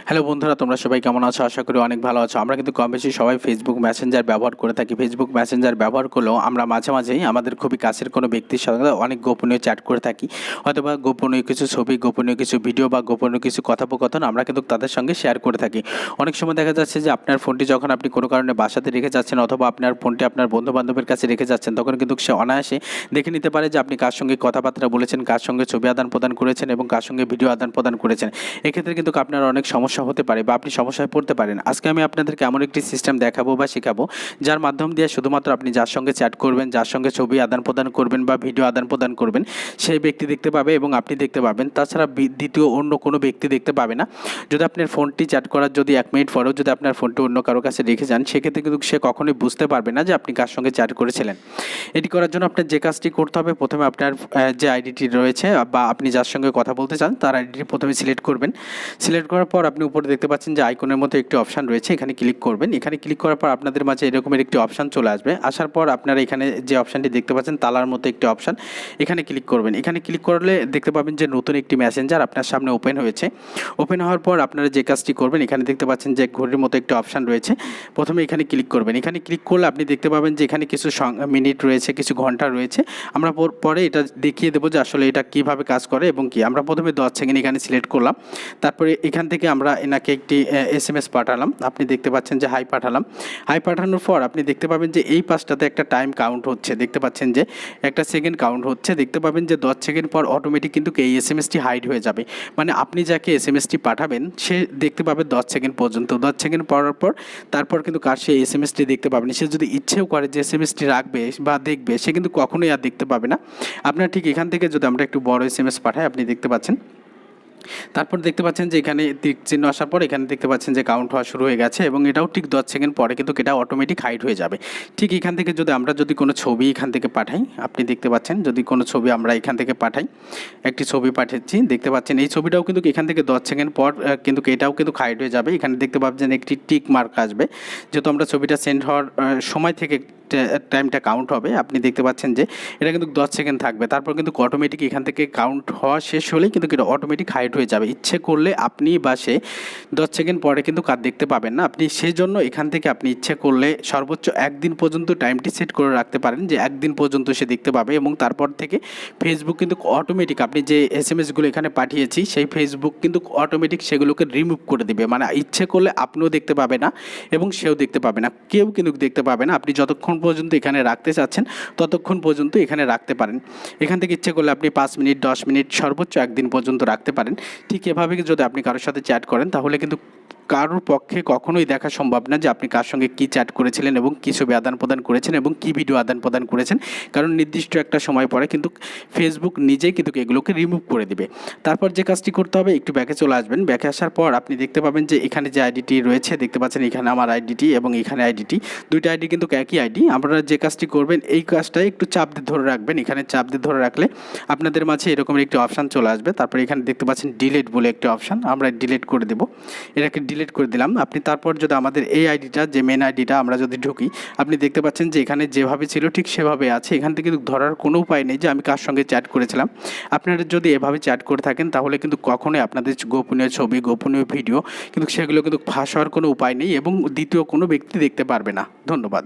Hello বন্ধুরা, তোমরা সবাই কেমন আছো? আশা করি অনেক ভালো আছো। আমরা কিন্তু কম বেশি সবাই ফেসবুক মেসেঞ্জার ব্যবহার করে থাকি। ফেসবুক মেসেঞ্জার ব্যবহার করলেও আমরা মাঝে মাঝেই আমাদের খুবই কাছের কোনো ব্যক্তির সঙ্গে অনেক গোপনীয় চ্যাট করে থাকি। হয়তোবা গোপনীয় কিছু ছবি, গোপনীয় কিছু ভিডিও বা গোপনীয় কিছু কথোপকথন আমরা কিন্তু তাদের সঙ্গে শেয়ার করে থাকি। অনেক সময় দেখা যাচ্ছে যে আপনার ফোনটি যখন আপনি কোনো কারণে বাসাতে রেখে যাচ্ছেন অথবা আপনার ফোনটি আপনার বন্ধুবান্ধবের কাছে রেখে যাচ্ছেন, তখন কিন্তু সে অনায়াসে দেখে নিতে পারে যে আপনি কার সঙ্গে কথাবার্তা বলেছেন, কার সঙ্গে ছবি আদান প্রদান করেছেন এবং কার সঙ্গে ভিডিও আদান প্রদান করেছেন। এক্ষেত্রে কিন্তু আপনার অনেক সমস্যা হতে পারে বা আপনি সমস্যায় পড়তে পারেন। আজকে আমি আপনাদেরকে এমন একটি সিস্টেম দেখাবো বা শেখাবো, যার মাধ্যম দিয়ে শুধুমাত্র আপনি যার সঙ্গে চ্যাট করবেন, যার সঙ্গে ছবি আদান প্রদান করবেন বা ভিডিও আদান প্রদান করবেন, সেই ব্যক্তি দেখতে পাবে এবং আপনি দেখতে পাবেন। তাছাড়া দ্বিতীয় অন্য কোনো ব্যক্তি দেখতে পাবে না। যদি আপনার ফোনটি চ্যাট করার যদি 1 মিনিট পরেও যদি আপনার ফোনটি অন্য কারো কাছে রেখে যান, সেক্ষেত্রে কিন্তু সে কখনোই বুঝতে পারবে না যে আপনি কার সঙ্গে চ্যাট করেছিলেন। এটি করার জন্য আপনার যে কাজটি করতে হবে, প্রথমে আপনার যে আইডিটি রয়েছে বা আপনি যার সঙ্গে কথা বলতে চান তার আইডিটি প্রথমে সিলেক্ট করবেন। সিলেক্ট করার পর আপনি উপরে দেখতে পাচ্ছেন যে আইকনের মতো একটি অপশান রয়েছে, এখানে ক্লিক করবেন। এখানে ক্লিক করার পর আপনাদের মাঝে এরকমের একটি অপশান চলে আসবে। আসার পর আপনারা এখানে যে অপশানটি দেখতে পাচ্ছেন তালার মতো একটি অপশান, এখানে ক্লিক করবেন। এখানে ক্লিক করলে দেখতে পাবেন যে নতুন একটি মেসেঞ্জার আপনার সামনে ওপেন হয়েছে। ওপেন হওয়ার পর আপনারা যে কাজটি করবেন, এখানে দেখতে পাচ্ছেন যে ঘড়ির মতো একটি অপশান রয়েছে। প্রথমে এখানে ক্লিক করবেন। এখানে ক্লিক করলে আপনি দেখতে পাবেন যে এখানে কিছু মিনিট রয়েছে, কিছু ঘন্টা রয়েছে। আমরা পরে এটা দেখিয়ে দেবো যে আসলে এটা কীভাবে কাজ করে এবং কি। আমরা প্রথমে 10 সেকেন্ড এখানে সিলেক্ট করলাম। তারপরে এখান থেকে আমরা এনাকে একটি SMS পাঠালাম। আপনি দেখতে পাচ্ছেন যে হাই পাঠালাম। হাই পাঠানোর পর আপনি দেখতে পাবেন যে এই পাশটাতে একটা টাইম কাউন্ট হচ্ছে, দেখতে পাচ্ছেন যে একটা সেকেন্ড কাউন্ট হচ্ছে। দেখতে পাবেন যে 10 সেকেন্ড পর অটোমেটিক কিন্তু এই SMS-টি হাইড হয়ে যাবে। মানে আপনি যাকে SMS-টি পাঠাবেন সে দেখতে পাবে 10 সেকেন্ড পর্যন্ত। 10 সেকেন্ড পড়ার পর তারপর কিন্তু কার সেই SMS-টি দেখতে পাবেন। সে যদি ইচ্ছেও করে যে SMS-টি রাখবে বা দেখবে, সে কিন্তু কখনোই আর দেখতে পাবে না। আপনার ঠিক এখান থেকে যদি আমরা একটু বড় SMS পাঠাই, আপনি দেখতে পাচ্ছেন। তারপর দেখতে পাচ্ছেন যে এখানে টিক চিহ্ন আসার পর এখানে দেখতে পাচ্ছেন যে কাউন্ট হওয়া শুরু হয়ে গেছে এবং এটাও ঠিক 10 সেকেন্ড পরে কিন্তু এটা অটোমেটিক হাইড হয়ে যাবে। ঠিক এখান থেকে যদি আমরা কোনো ছবি এখান থেকে পাঠাই, আপনি দেখতে পাচ্ছেন যদি কোনো ছবি আমরা এখান থেকে পাঠাই, একটি ছবি পাঠাচ্ছি, দেখতে পাচ্ছেন এই ছবিটাও কিন্তু এখান থেকে 10 সেকেন্ড পর কিন্তু এটাও কিন্তু হাইড হয়ে যাবে। এখানে দেখতে পাচ্ছেন একটি টিক মার্ক আসবে, যেহেতু আমরা ছবিটা সেন্ড হওয়ার সময় থেকে টাইমটা কাউন্ট হবে। আপনি দেখতে পাচ্ছেন যে এটা কিন্তু 10 সেকেন্ড থাকবে। তারপর কিন্তু অটোমেটিক এখান থেকে কাউন্ট হওয়া শেষ হলেই কিন্তু এটা অটোমেটিক হাইড হয়ে যাবে। ইচ্ছে করলে আপনি বা সে 10 সেকেন্ড পরে কিন্তু কার দেখতে পাবেন না। আপনি সেই জন্য এখান থেকে আপনি ইচ্ছে করলে সর্বোচ্চ 1 দিন পর্যন্ত টাইমটি সেট করে রাখতে পারেন যে 1 দিন পর্যন্ত সে দেখতে পাবে এবং তারপর থেকে ফেসবুক কিন্তু অটোমেটিক আপনি যে SMS-গুলো এখানে পাঠিয়েছি সেই ফেসবুক কিন্তু অটোমেটিক সেগুলোকে রিমুভ করে দেবে। মানে ইচ্ছে করলে আপনিও দেখতে পাবে না এবং সেও দেখতে পাবে না, কেউ কিন্তু দেখতে পাবে না। আপনি যতক্ষণ পর্যন্ত এখানে রাখতে চাচ্ছেন ততক্ষণ পর্যন্ত এখানে রাখতে পারেন। এখান থেকে ইচ্ছে করলে আপনি 5 মিনিট, 10 মিনিট, সর্বোচ্চ 1 দিন পর্যন্ত রাখতে পারেন। ঠিক এভাবে যদি আপনি কারোর সাথে চ্যাট করেন, তাহলে কিন্তু কারোর পক্ষে কখনোই দেখা সম্ভব না যে আপনি কার সঙ্গে কী চ্যাট করেছিলেন এবং কী ছবি আদান প্রদান করেছেন এবং কী ভিডিও আদান প্রদান করেছেন। কারণ নির্দিষ্ট একটা সময় পরে কিন্তু ফেসবুক নিজেই কিন্তু এগুলোকে রিমুভ করে দেবে। তারপর যে কাজটি করতে হবে, একটু ব্যাকে চলে আসবেন। ব্যাকে আসার পর আপনি দেখতে পাবেন যে এখানে যে আইডিটি রয়েছে, দেখতে পাচ্ছেন এখানে আমার আইডিটি এবং এখানে আইডিটি, দুইটা আইডি কিন্তু একই আইডি। আপনারা যে কাজটি করবেন এই কাজটাই একটু চাপ দিয়ে ধরে রাখবেন। এখানে চাপ দিয়ে ধরে রাখলে আপনাদের মাঝে এরকম একটি অপশান চলে আসবে। তারপর এখানে দেখতে পাচ্ছেন ডিলিট বলে একটি অপশান, আমরা ডিলিট করে দেবো। এটাকে ডিলিট করে দিলাম। আপনি তারপর যদি আমাদের এই আইডিটা, যে মেন আইডিটা আমরা যদি ঢুকি, আপনি দেখতে পাচ্ছেন যে এখানে যেভাবে ছিল ঠিক সেভাবে আছে। এখান থেকে কিন্তু ধরার কোনো উপায় নেই যে আমি কার সঙ্গে চ্যাট করেছিলাম। আপনারা যদি এভাবে চ্যাট করে থাকেন তাহলে কিন্তু কখনোই আপনাদের গোপনীয় ছবি, গোপনীয় ভিডিও কিন্তু সেগুলো কিন্তু ফাঁস হওয়ার কোনো উপায় নেই এবং দ্বিতীয় কোনো ব্যক্তি দেখতে পারবে না। ধন্যবাদ।